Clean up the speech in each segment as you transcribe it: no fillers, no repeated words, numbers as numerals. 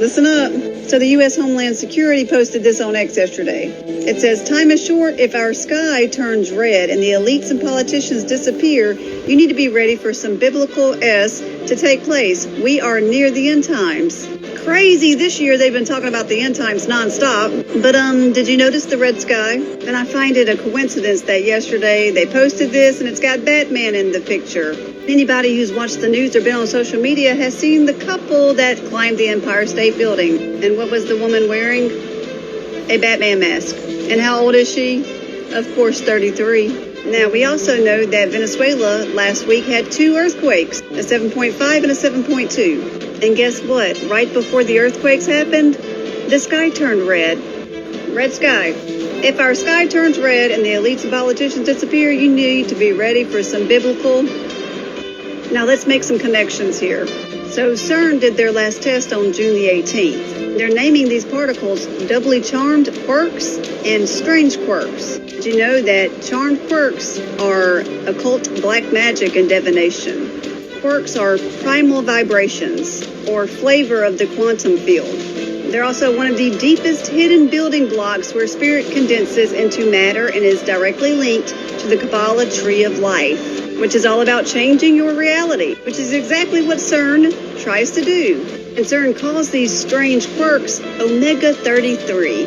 Listen up. So the U.S. Homeland Security posted this on X yesterday. It says, time is short. If our sky turns red and the elites and politicians disappear, you need to be ready for some biblical S to take place. We are near the end times. Crazy. This year they've been talking about the end times nonstop. But did you notice the red sky? And I find it a coincidence that yesterday they posted this and it's got Batman in the picture. Anybody who's watched the news or been on social media has seen the couple that climbed the Empire State Building. And what was the woman wearing? A Batman mask. And how old is she? Of course, 33. Now, we also know that Venezuela last week had 2 earthquakes, a 7.5 and a 7.2. And guess what? Right before the earthquakes happened, the sky turned red. Red sky. If our sky turns red and the elites and politicians disappear, you need to be ready for some biblical. Now let's make some connections here. So CERN did their last test on June the 18th. They're naming these particles doubly charmed quarks and strange quarks. Did you know that charmed quarks are occult black magic and divination? Quarks are primal vibrations or flavor of the quantum field. They're also one of the deepest hidden building blocks where spirit condenses into matter and is directly linked to the Kabbalah tree of life, which is all about changing your reality, which is exactly what CERN tries to do. And CERN calls these strange quirks Omega 33.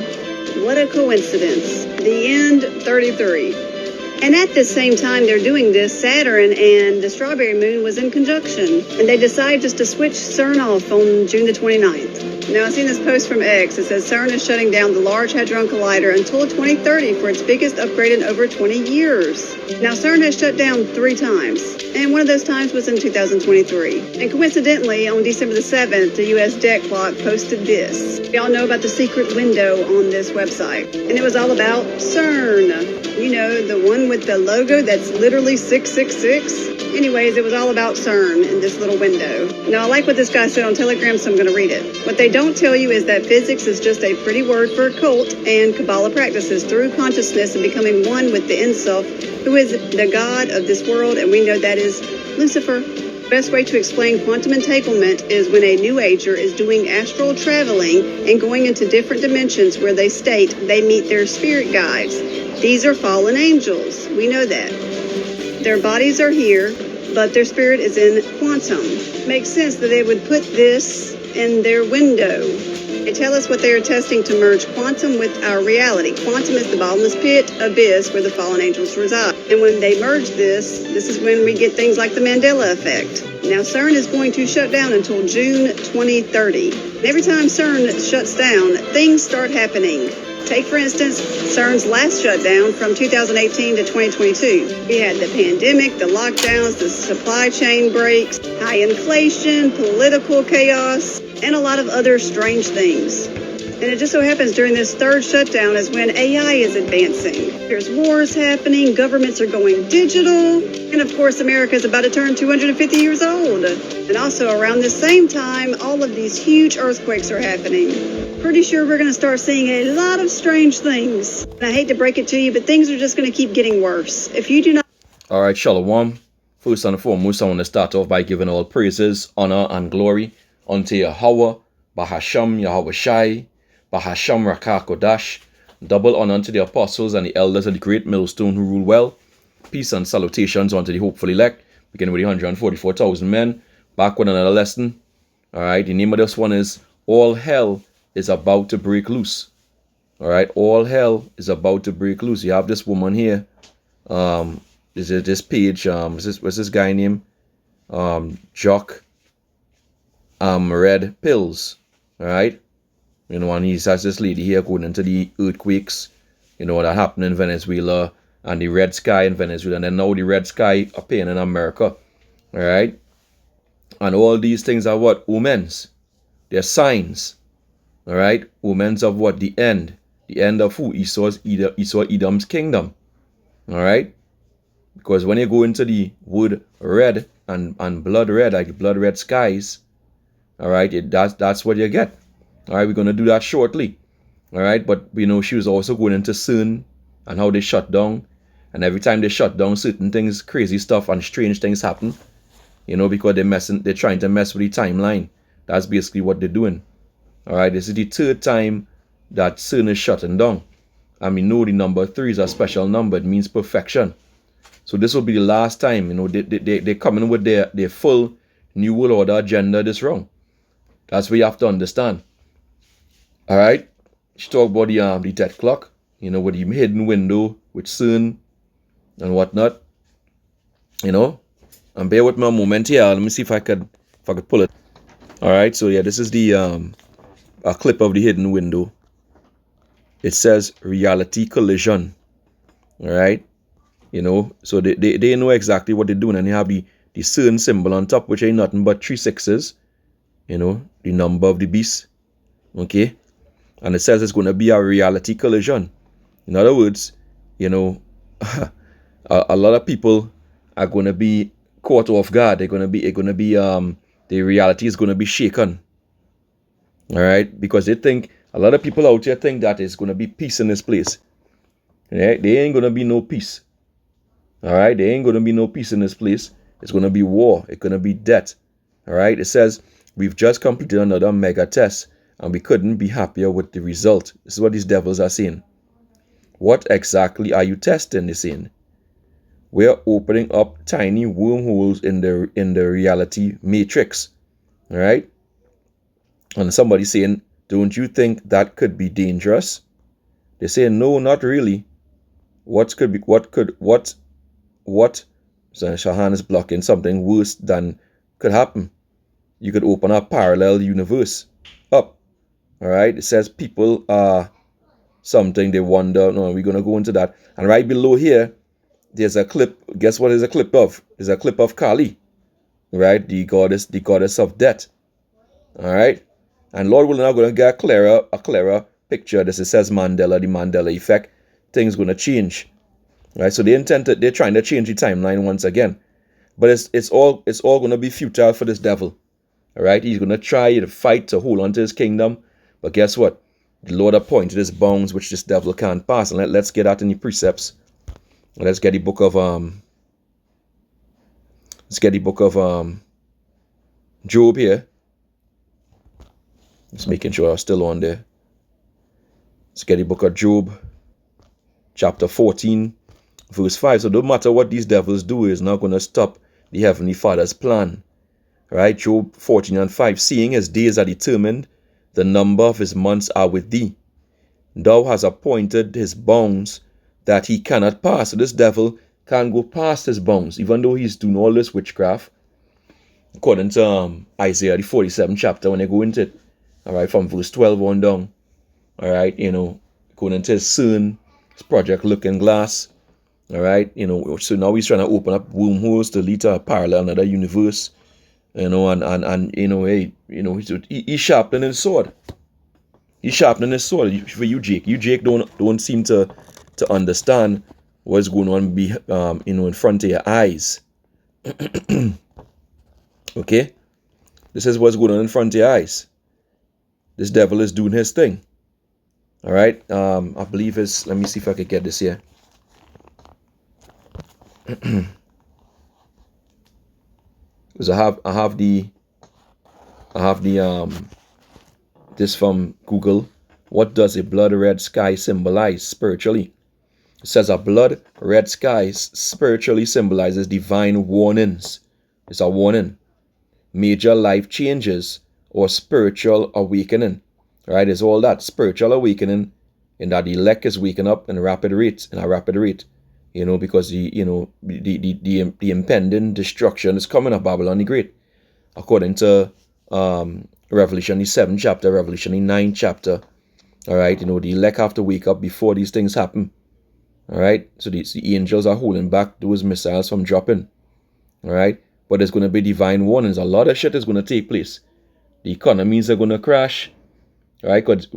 What a coincidence. The end 33. And at the same time they're doing this, Saturn and the Strawberry Moon was in conjunction. And they decided just to switch CERN off on June the 29th. Now, I've seen this post from X. It says CERN is shutting down the Large Hadron Collider until 2030 for its biggest upgrade in over 20 years. Now, CERN has shut down 3 times, and one of those times was in 2023. And coincidentally, on December the 7th, the U.S. debt clock posted this. Y'all know about the secret window on this website, and it was all about CERN. You know, the one with the logo that's literally 666. Anyways, it was all about CERN in this little window. Now, I like what this guy said on Telegram, so I'm going to read it. What they don't tell you is that physics is just a pretty word for occult and Kabbalah practices through consciousness and becoming one with the Enself, who is the God of this world, and we know that is Lucifer. The best way to explain quantum entanglement is when a New Ager is doing astral traveling and going into different dimensions where they state they meet their spirit guides. These are fallen angels. We know that. Their bodies are here, but their spirit is in quantum. Makes sense that they would put this in their window. They tell us what they are testing to merge quantum with our reality. Quantum is the bottomless pit, abyss, where the fallen angels reside. And when they merge this is when we get things like the Mandela effect. Now, CERN is going to shut down until June 2030. And every time CERN shuts down, things start happening. Take, for instance, CERN's last shutdown from 2018 to 2022. We had the pandemic, the lockdowns, the supply chain breaks, high inflation, political chaos, and a lot of other strange things. And it just so happens during this third shutdown is when AI is advancing. There's wars happening, governments are going digital, and of course America is about to turn 250 years old. And also around the same time, all of these huge earthquakes are happening. Pretty sure we're going to start seeing a lot of strange things. And I hate to break it to you, but things are just going to keep getting worse. If you do not... All right, Shalom. First and foremost, I want to start off by giving all praises, honor, and glory unto Yahweh, Bahasham Yahweh Shai, Bahasham Rakah Kodash. Double honor unto the apostles and the elders of the great millstone who rule well. Peace and salutations unto the hopeful elect, beginning with the 144,000 men. Back with another lesson. All right, the name of this one is All Hell is About to Break Loose. All right, all hell is about to break loose. You have this woman here. Is it this page? What's this guy name? Jock. Red Pills. All right. You know, and he has this lady here going into the earthquakes. You know, that happened in Venezuela and the red sky in Venezuela, and then now the red sky appearing in America. All right. And all these things are what? Omens. They're signs. All right, omens of what? The end of who? Esau Edom's kingdom. All right, because when you go into the wood red and blood red, like blood red skies, all right, that's what you get. All right, we're gonna do that shortly. All right, but you know she was also going into CERN and how they shut down, and every time they shut down, certain things, crazy stuff and strange things happen. You know, because they're trying to mess with the timeline. That's basically what they're doing. All right, this is the third time that CERN is shutting down. And we know the number 3 is a special number. It means perfection. So this will be the last time, they're coming with their full New World Order agenda this wrong. That's what you have to understand. All right. She talk about the death clock, with the hidden window with CERN and whatnot. And bear with me a moment here. Let me see if I could pull it. All right. So yeah, this is the a clip of the hidden window. It says reality collision. All right. So they know exactly what they're doing, and they have the CERN symbol on top, which ain't nothing but 3 6s. The number of the beast. Okay. And it says it's going to be a reality collision. In other words, a lot of people are going to be caught off guard. The reality is going to be shaken. All right, because a lot of people out here think that it's going to be peace in this place. Right? There ain't going to be no peace. All right, there ain't going to be no peace in this place. It's going to be war. It's going to be death. All right, it says we've just completed another mega test, and we couldn't be happier with the result. This is what these devils are saying. What exactly are you testing? They're saying. We're opening up tiny wormholes in the reality matrix. All right? And somebody saying, don't you think that could be dangerous? They say, no, not really. So Shahan is blocking something worse than could happen. You could open a parallel universe up. All right? It says people are something they wonder. No, we're going to go into that. And right below here, there's a clip. Guess what is a clip of? There's a clip of Kali. Right? The goddess of death. All right? And Lord willing, I'm going to get a clearer picture. This it says Mandela, the Mandela effect. Things going to change. Right? So they're trying to change the timeline once again. But it's all going to be futile for this devil. All right? He's going to try to fight to hold on to his kingdom. But guess what? The Lord appointed his bounds which this devil can't pass. And let's get out in the precepts. Let's get the book of Job here. Just making sure I'm still on there. Let's get the book of Job, chapter 14, verse 5. So no matter what these devils do, is not going to stop the Heavenly Father's plan. Right? Job 14 and 5. Seeing his days are determined, the number of his months are with thee. Thou hast appointed his bounds that he cannot pass. So this devil can't go past his bounds, even though he's doing all this witchcraft. According to Isaiah, the 47th chapter, when they go into it, all right, from verse 12 on down, all right, according to his CERN, his project Looking Glass, all right, so now he's trying to open up wormholes to lead to a parallel, another universe, he's sharpening his sword. He's sharpening his sword for you, Jake. You, Jake, don't seem to understand what's going on in front of your eyes. Okay? This is what's going on in front of your eyes. This devil is doing his thing. All right? I believe it's, let me see if I can get this here. Because I have the this from Google. What does a blood red sky symbolize spiritually? It says a blood red sky spiritually symbolizes divine warnings. It's a warning. Major life changes or spiritual awakening. Right? It's all that spiritual awakening, in that the elect is waking up in a rapid rate. Because the impending destruction is coming of Babylon the Great. According to Revelation, the 7th chapter, Revelation, the 9th chapter. All right, the elect have to wake up before these things happen. All right, so the angels are holding back those missiles from dropping. All right, but there's going to be divine warnings. A lot of shit is going to take place. The economies are going to crash. All right, because,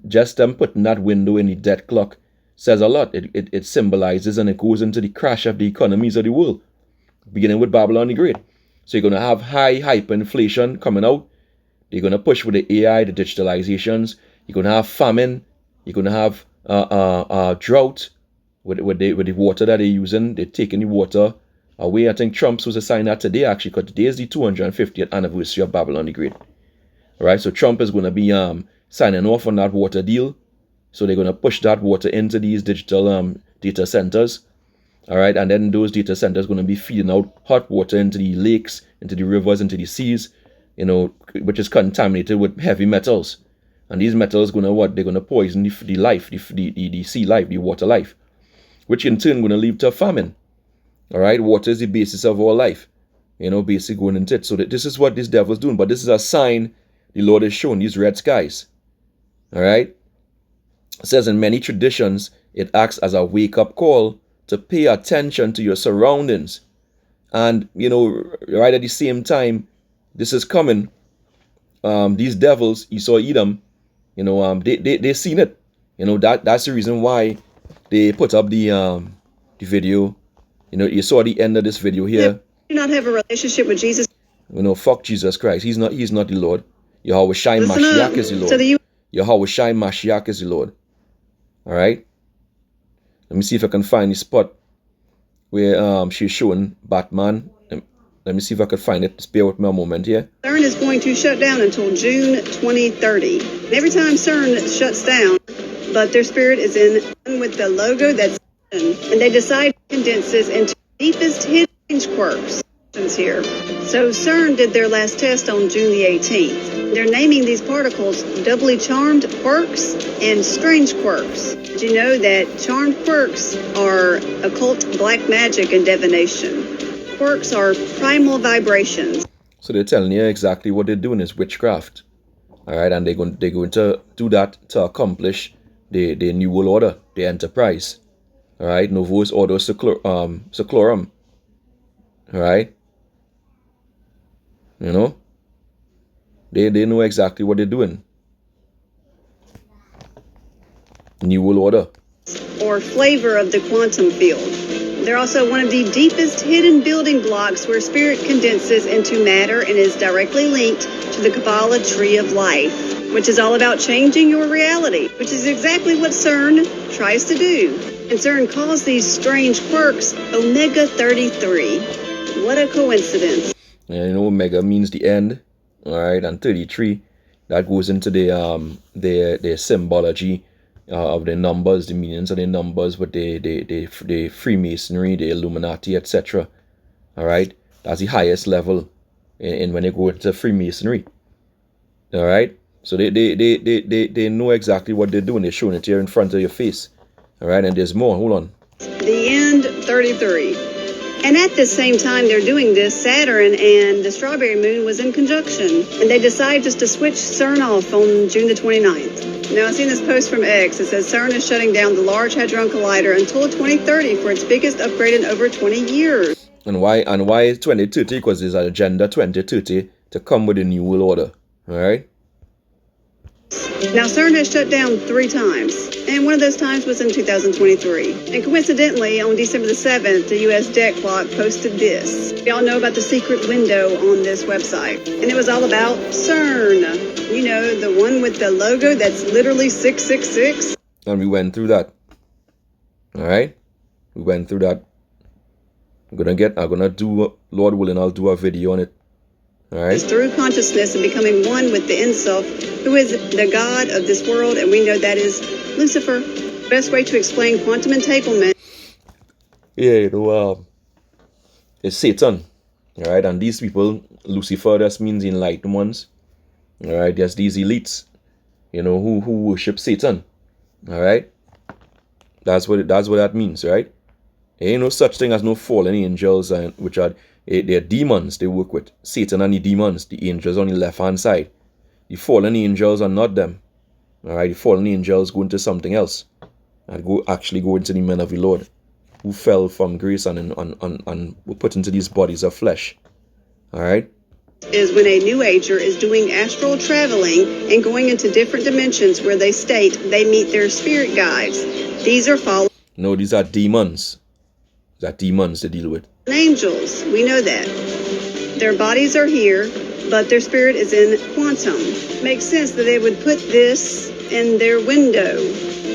just them putting that window in the death clock says a lot. It symbolizes and it goes into the crash of the economies of the world, beginning with Babylon the Great. So you're going to have high hyperinflation coming out. You're going to push with the AI, the digitalizations. You're going to have famine. You're going to have drought with the water that they're using. They're taking the water away. I think Trump's was a sign that today, actually, because today is the 250th anniversary of Babylon the Great. All right, so Trump is going to be signing off on that water deal. So they're going to push that water into these digital data centers. All right, and then those data centers going to be feeding out hot water into the lakes, into the rivers, into the seas, you know, which is contaminated with heavy metals. And these metals going to what? They're going to poison the life, the sea life, the water life, which in turn going to lead to famine. All right, water is the basis of our life, you know, basically going into it. So that this is what this devil's doing, but this is a sign the Lord is showing these red skies. All right, it says in many traditions, it acts as a wake-up call to pay attention to your surroundings. And, you know, right at the same time, this is coming. These devils, Esau, Edom, you know, they seen it. You know, that's the reason why they put up the video. You know, you saw the end of this video here. Do not have a relationship with Jesus. You know, fuck Jesus Christ. He's not the Lord. Yahweh Shai Mashiach is the Lord. Yahweh Shai Mashiach is the Lord. All right. Let me see if I can find the spot where she's showing Batman. Let me see if I can find it. Just bear with me a moment here. CERN is going to shut down until June 2030. And every time CERN shuts down, but their spirit is in with the logo that's and they decide to condense this into deepest hidden quirks here. So CERN did their last test on June the 18th. They're naming these particles doubly charmed quirks and strange quirks. Did you know that charmed quirks are occult black magic and divination? Quirks are primal vibrations. So they're telling you exactly what they're doing is witchcraft. All right, and they're going to do that to accomplish the New World Order, the enterprise. All right, Novus Ordo Seclorum. All right, you know, they know exactly what they're doing. New World Order. Or flavor of the quantum field. They're also one of the deepest hidden building blocks where spirit condenses into matter and is directly linked to the Kabbalah tree of life, which is all about changing your reality, which is exactly what CERN tries to do. And CERN calls these strange quirks Omega 33. What a coincidence. Yeah, you know, Omega means the end, all right, and 33, that goes into the symbology of the numbers, the meanings of the numbers, with the Freemasonry, the Illuminati, etc. All right, that's the highest level in when they go into Freemasonry. All right, so they know exactly what they're doing. They're showing it here in front of your face. All right, and there's more. Hold on. The end 33. And at the same time they're doing this, Saturn and the Strawberry Moon was in conjunction. And they decided just to switch CERN off on June the 29th. Now, I've seen this post from X. It says CERN is shutting down the Large Hadron Collider until 2030 for its biggest upgrade in over 20 years. And why 2030? Because there's an Agenda 2030 to come with a New World Order. All right? Now, CERN has shut down 3 times, and one of those times was in 2023. And coincidentally, on December the 7th, the U.S. Deck Clock posted this. Y'all know about the secret window on this website, and it was all about CERN. You know, the one with the logo that's literally 666. And we went through that. All right? We went through that. I'm gonna do, Lord willing, I'll do a video on it. All right? It's through consciousness and becoming one with the Enself, who is the God of this world, and we know that is Lucifer. Best way to explain quantum entanglement. Yeah, you know, it's Satan. All right, and these people, Lucifer, that means enlightened ones. All right, there's these elites, you know, who worship Satan. All right, that's what that means, right? There ain't no such thing as no fallen angels, and which are they're demons they work with. Satan and the demons, the angels on the left hand side. The fallen angels are not them. All right, the fallen angels go into something else, and actually go into the men of the Lord, who fell from grace and were put into these bodies of flesh. All right. Is when a New Ager is doing astral traveling and going into different dimensions where they state they meet their spirit guides. These are fallen. No, these are demons. These are demons to deal with. Angels, we know that. Their bodies are here. but their spirit is in quantum. Makes sense that they would put this in their window.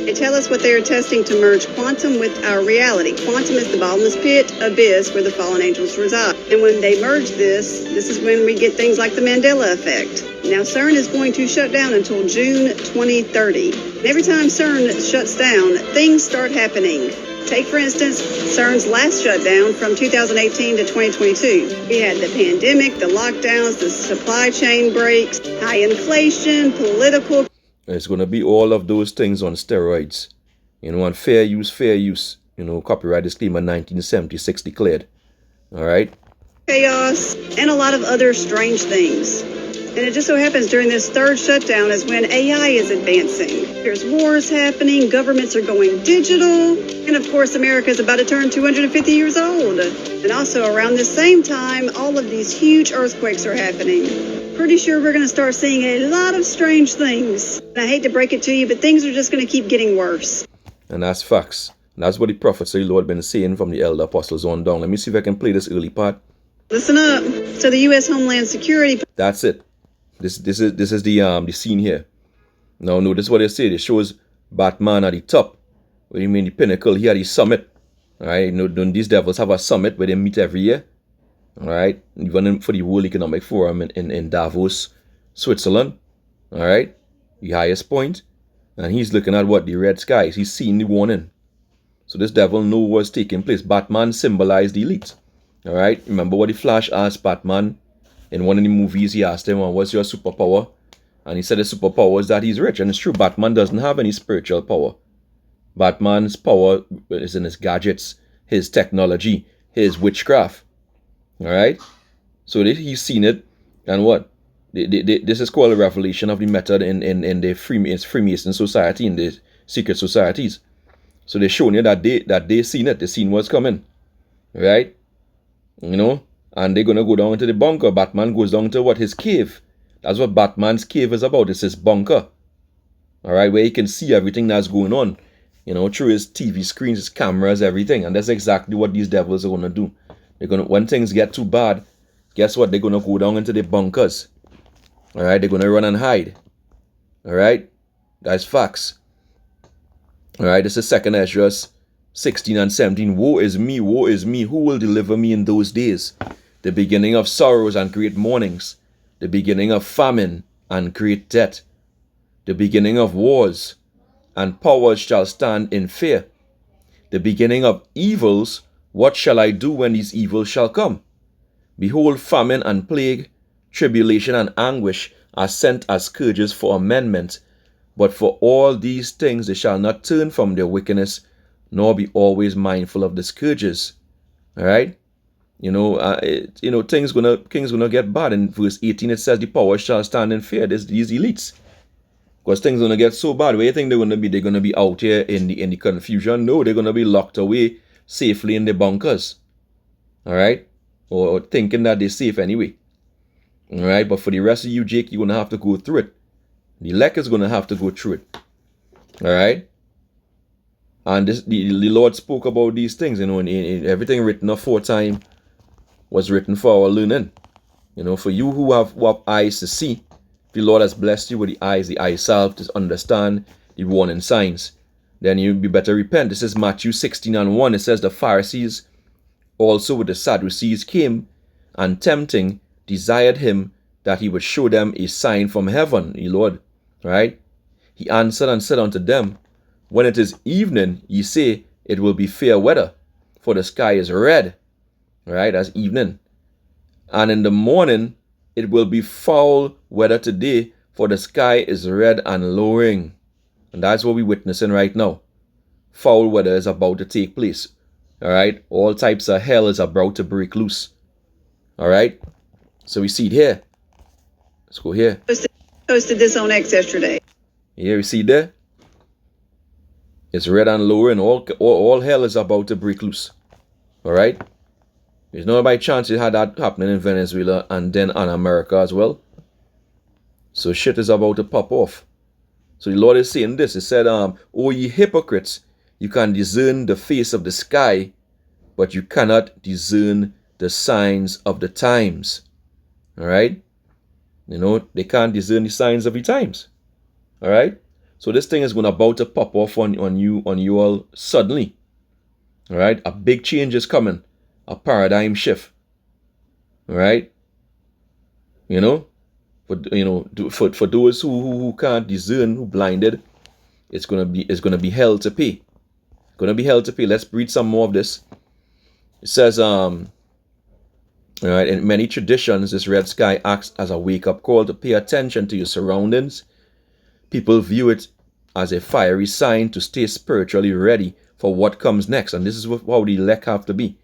They tell us what they are testing to merge quantum with our reality. Quantum is the bottomless pit abyss where the fallen angels reside. And when they merge this is when we get things like the Mandela effect. Now, CERN is going to shut down until June 2030. And every time CERN shuts down, things start happening. Take, for instance, CERN's last shutdown from 2018 to 2022. We had the pandemic, the lockdowns, the supply chain breaks, high inflation, political. It's going to be all of those things on steroids. On fair use, copyright disclaimer 1976 declared. All right? Chaos, and a lot of other strange things. And it just so happens during this third shutdown is when AI is advancing. There's wars happening, governments are going digital, and of course America is about to turn 250 years old. And also around the same time, all of these huge earthquakes are happening. Pretty sure we're going to start seeing a lot of strange things. And I hate to break it to you, but things are just going to keep getting worse. And that's facts. And that's what the prophets of the Lord been saying from the elder apostles on down. Let me see if I can play this early part. Listen up. So the U.S. Homeland Security. That's it. This is the scene here. Now notice what they say. It shows Batman at the top. What do you mean the pinnacle? Here at the summit. Alright, don't these devils have a summit where they meet every year? Alright, even for the World Economic Forum in Davos, Switzerland. Alright, the highest point. And he's looking at what? The red skies. He's seeing the warning. So this devil knows what's taking place. Batman symbolized the elite. Alright, remember what the Flash asked Batman in one of the movies? He asked him, what's your superpower? And he said the superpower is that he's rich. And it's true, Batman doesn't have any spiritual power. Batman's power is in his gadgets, his technology, his witchcraft. Alright? So he's seen it. And what? This is called a revelation of the method in the Freemason society, in the secret societies. So they're showing you that they seen it. They seen what's coming. Right? And they're going to go down into the bunker. Batman goes down to what? His cave. That's what Batman's cave is about. It's his bunker. Alright? Where he can see everything that's going on. Through his TV screens, his cameras, everything. And that's exactly what these devils are going to do. When things get too bad, guess what? They're going to go down into the bunkers. Alright? They're going to run and hide. Alright? That's facts. Alright? This is 2nd Ezra 16 and 17. Woe is me, who will deliver me in those days? The beginning of sorrows and great mournings. The beginning of famine and great death. The beginning of wars, and powers shall stand in fear. The beginning of evils, what shall I do when these evils shall come? Behold, famine and plague, tribulation and anguish are sent as scourges for amendment. But for all these things they shall not turn from their wickedness, nor be always mindful of the scourges. Alright? Things gonna get bad. In verse 18 it says the power shall stand in fear. These elites. Because things gonna get so bad. Where do you think they're gonna be? They're gonna be out here in the confusion? No, they're gonna be locked away safely in the bunkers. Alright? Or thinking that they're safe anyway. Alright, but for the rest of you, Jake, you're gonna have to go through it. The elect is gonna have to go through it. Alright? And the Lord spoke about these things, in everything written aforetime was written for our learning. For you who have eyes to see, the Lord has blessed you with the eye salve to understand the warning signs. Then you'd be better repent. This is Matthew 16 and 1. It says the Pharisees also with the Sadducees came, and tempting desired him that he would show them a sign from heaven, the Lord. Right? He answered and said unto them, when it is evening, ye say, it will be fair weather, for the sky is red. Right? That's evening. And in the morning, it will be foul weather today, for the sky is red and lowering. And that's what we're witnessing right now. Foul weather is about to take place. Alright? All types of hell is about to break loose. Alright? So we see it here. Let's go here. Posted this on X yesterday. Here, you see there? It's red and lowering. All hell is about to break loose. Alright? There's no by chance it had that happening in Venezuela and then in America as well. So shit is about to pop off. So the Lord is saying this. He said, O ye hypocrites, you can discern the face of the sky, but you cannot discern the signs of the times. Alright? They can't discern the signs of the times. All right. So this thing is about to pop off on you all suddenly. All right. A big change is coming. A paradigm shift. All right. For those who can't discern, who blinded, it's gonna be hell to pay. Gonna be hell to pay. Let's read some more of this. It says, all right, in many traditions, this red sky acts as a wake-up call to pay attention to your surroundings. People view it as a fiery sign to stay spiritually ready for what comes next. And this is how the elect have to be.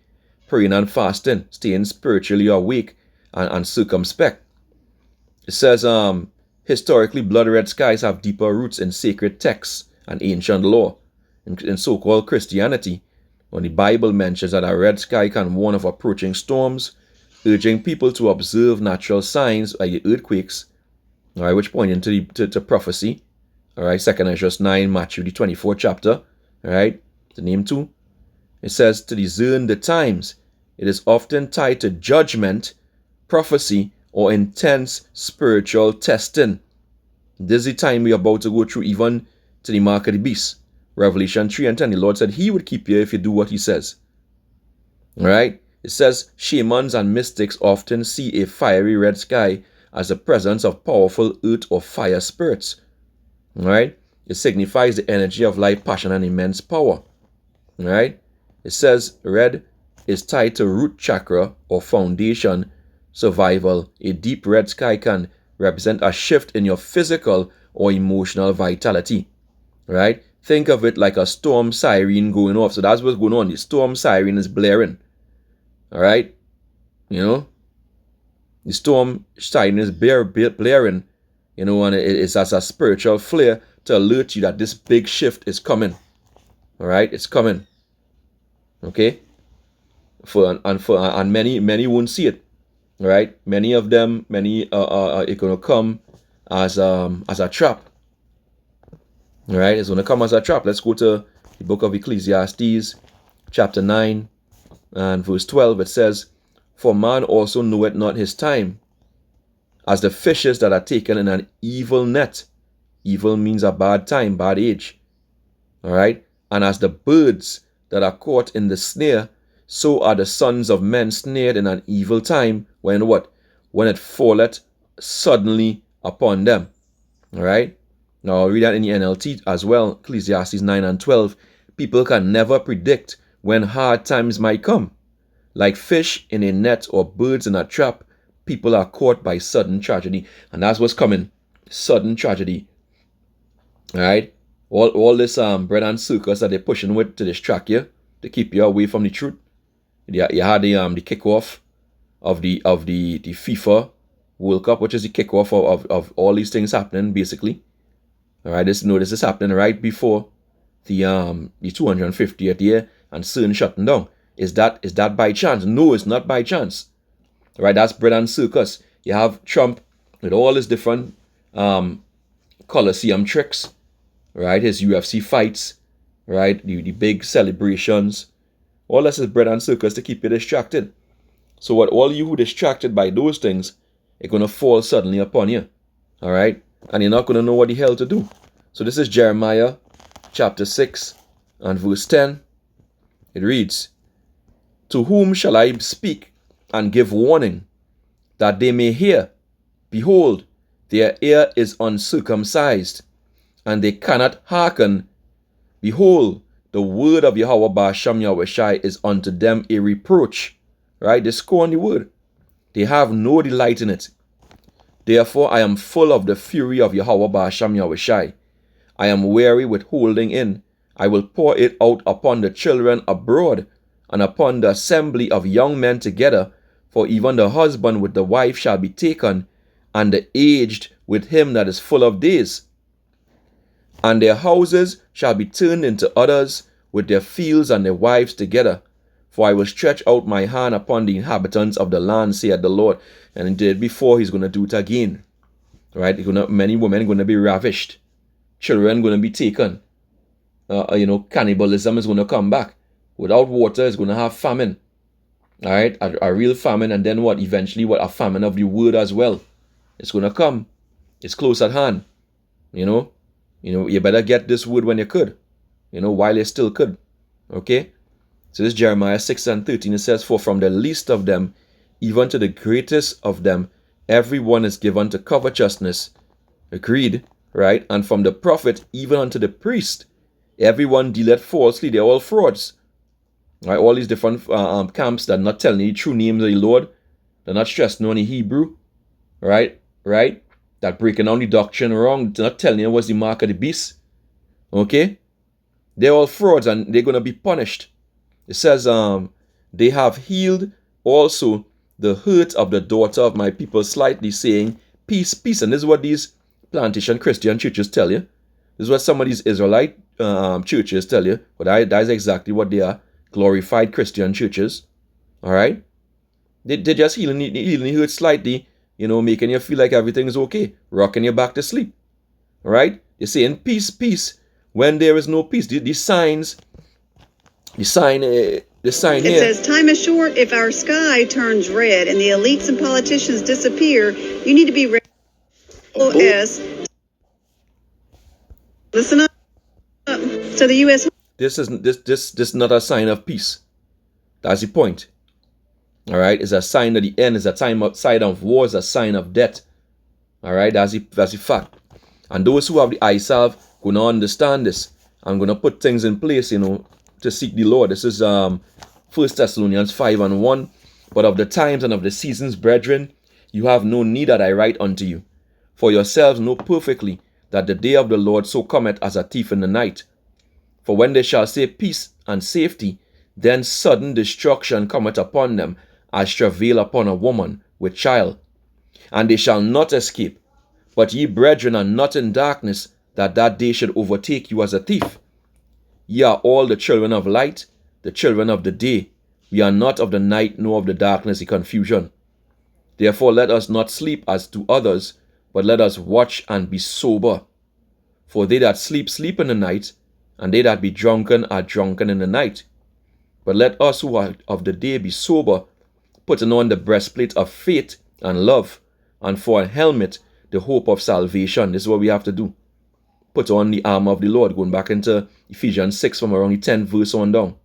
Praying and fasting, staying spiritually awake and circumspect. It says, historically, blood-red skies have deeper roots in sacred texts and ancient law. In so-called Christianity, when the Bible mentions that a red sky can warn of approaching storms, urging people to observe natural signs like earthquakes, all right, which point into to prophecy. All right, 2 Ezra 9, Matthew the 24th chapter. All right, the name 2. It says to discern the times. It is often tied to judgment, prophecy, or intense spiritual testing. This is the time we're about to go through, even to the mark of the beast. Revelation 3:10. The Lord said he would keep you if you do what he says. All right. It says shamans and mystics often see a fiery red sky as the presence of powerful earth or fire spirits. All right. It signifies the energy of life, passion, and immense power. All right. It says red is tied to root chakra or foundation survival. A deep red sky can represent a shift in your physical or emotional vitality. Right? Think of it like a storm siren going off. So that's what's going on. The storm siren is blaring. All right? The storm siren is blaring, and it's as a spiritual flare to alert you that this big shift is coming. All right? It's coming. Okay? And many won't see it. All right? Many of them, it's going to come as a trap. All right, it's going to come as a trap. Let's go to the book of Ecclesiastes, chapter 9 and verse 12. It says, for man also knoweth not his time, as the fishes that are taken in an evil net. Evil means a bad time, bad age. All right, and as the birds that are caught in the snare, so are the sons of men snared in an evil time, when what? When it falleth suddenly upon them. All right. Now, I'll read that in the NLT as well, Ecclesiastes 9 and 12. People can never predict when hard times might come. Like fish in a net or birds in a trap, people are caught by sudden tragedy. And that's what's coming. Sudden tragedy. All right? All this bread and circus that they're pushing with to distract you, to keep you away from the truth. You had the kickoff of the FIFA World Cup, which is the kickoff of all these things happening, basically. All right, this is happening right before the 250th year and CERN shutting down. Is that by chance? No, it's not by chance. All right, that's bread and circus. You have Trump with all his different Colosseum tricks, right? His UFC fights, right? The big celebrations. All this is bread and circus to keep you distracted. So what all you who distracted by those things, it's going to fall suddenly upon you. All right? And you're not going to know what the hell to do. So this is Jeremiah chapter 6 and verse 10. It reads, to whom shall I speak and give warning, that they may hear? Behold, their ear is uncircumcised, and they cannot hearken. Behold, the word of Yahweh Ba'ashem Yahushai is unto them a reproach. Right? They scorn the word. They have no delight in it. Therefore, I am full of the fury of Yahweh Ba'ashem Yahushai. I am weary with holding in. I will pour it out upon the children abroad, and upon the assembly of young men together. For even the husband with the wife shall be taken, and the aged with him that is full of days. And their houses shall be turned into others, with their fields and their wives together. For I will stretch out my hand upon the inhabitants of the land, saith the Lord. And he did before, he's going to do it again. Right? Many women are going to be ravished. Children are going to be taken. Cannibalism is going to come back. Without water, it's going to have famine. All right? A real famine, and then what? Eventually, a famine of the word as well. It's gonna come. It's close at hand. You better get this word when you could. While you still could. Okay? So this Jeremiah 6:13, it says, "For from the least of them, even to the greatest of them, everyone is given to covetousness." Agreed, right? "And from the prophet, even unto the priest, everyone dealeth falsely." They're all frauds. Right? All these different camps that are not telling you the true names of the Lord. They're not stressing on the Hebrew. Right? That breaking down the doctrine wrong. They're not telling you what's the mark of the beast. Okay? They're all frauds and they're going to be punished. It says, "They have healed also the hurt of the daughter of my people slightly, saying, Peace, peace." And this is what these plantation Christian churches tell you. This is what some of these Israelite churches tell you. But that is exactly what they are. Glorified Christian churches. Alright? They're just healing the hurt slightly, making you feel like everything is okay. Rocking you back to sleep. Alright? They're saying peace, peace, when there is no peace. The sign It here. says, "Time is short. If our sky turns red and the elites and politicians disappear, you need to be ready." Listen up. So the U.S. This is not a sign of peace. That's the point. Alright? It's a sign of the end. It's a sign of war. It's a sign of death. Alright? That's the fact. And those who have the eye salve gonna understand this. I'm gonna put things in place, to seek the Lord. This is 1 Thessalonians 5:1. "But of the times and of the seasons, brethren, you have no need that I write unto you. For yourselves know perfectly that the day of the Lord so cometh as a thief in the night. For when they shall say peace and safety, then sudden destruction cometh upon them, as travail upon a woman with child. And they shall not escape. But ye, brethren, are not in darkness, that day should overtake you as a thief. Ye are all the children of light, the children of the day. We are not of the night, nor of the darkness, the confusion. Therefore let us not sleep as do others, but let us watch and be sober. For they that sleep, sleep in the night, and they that be drunken are drunken in the night. But let us who are of the day be sober, putting on the breastplate of faith and love, and for a helmet the hope of salvation." This is what we have to do. Put on the armor of the Lord, going back into Ephesians 6 from around the 10th verse on down.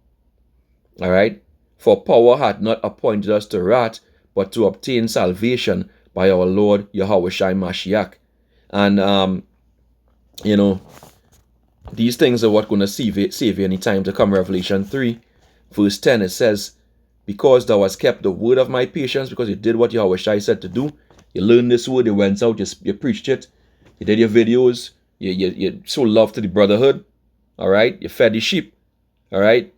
Alright? "For power hath not appointed us to wrath, but to obtain salvation by our Lord Yahushua Mashiach." And, these things are what going to save you any time to come. Revelation 3 verse 10, it says, "Because thou hast kept the word of my patience," because you did what Yahushua said to do. You learned this word, you went out, you preached it, you did your videos, you showed love to the brotherhood. Alright? You fed the sheep. Alright?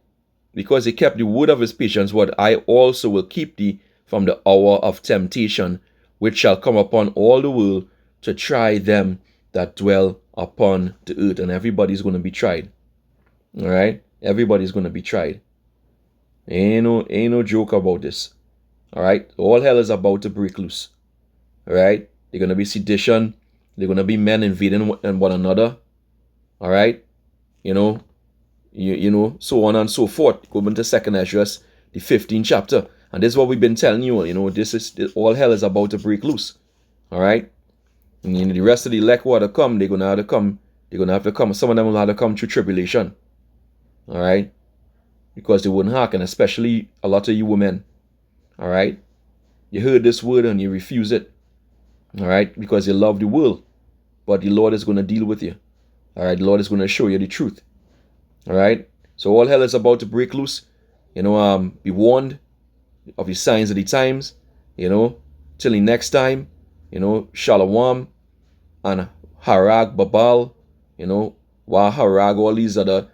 "Because he kept the word of his patience, what I also will keep thee from the hour of temptation, which shall come upon all the world to try them that dwell upon the earth." And everybody's going to be tried. Alright? Everybody's going to be tried. Ain't no joke about this. Alright? All hell is about to break loose. Alright? They're going to be sedition. They're going to be men invading one another. Alright? So on and so forth. Go into 2nd Ezra, the 15th chapter. And this is what we've been telling you. All hell is about to break loose. Alright? And the rest of the elect who are to come, they're going to have to come. They're going to have to come. Some of them will have to come through tribulation. Alright? Because they wouldn't hearken, especially a lot of you women. Alright? You heard this word and you refuse it. Alright? Because you love the world. But the Lord is going to deal with you. Alright? The Lord is going to show you the truth. Alright? So all hell is about to break loose. Be warned of the signs of the times. Till the next time. Shalom and Harag Babal. Harag, all these other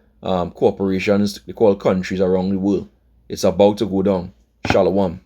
corporations, they call countries around the world. It's about to go down. Shalom.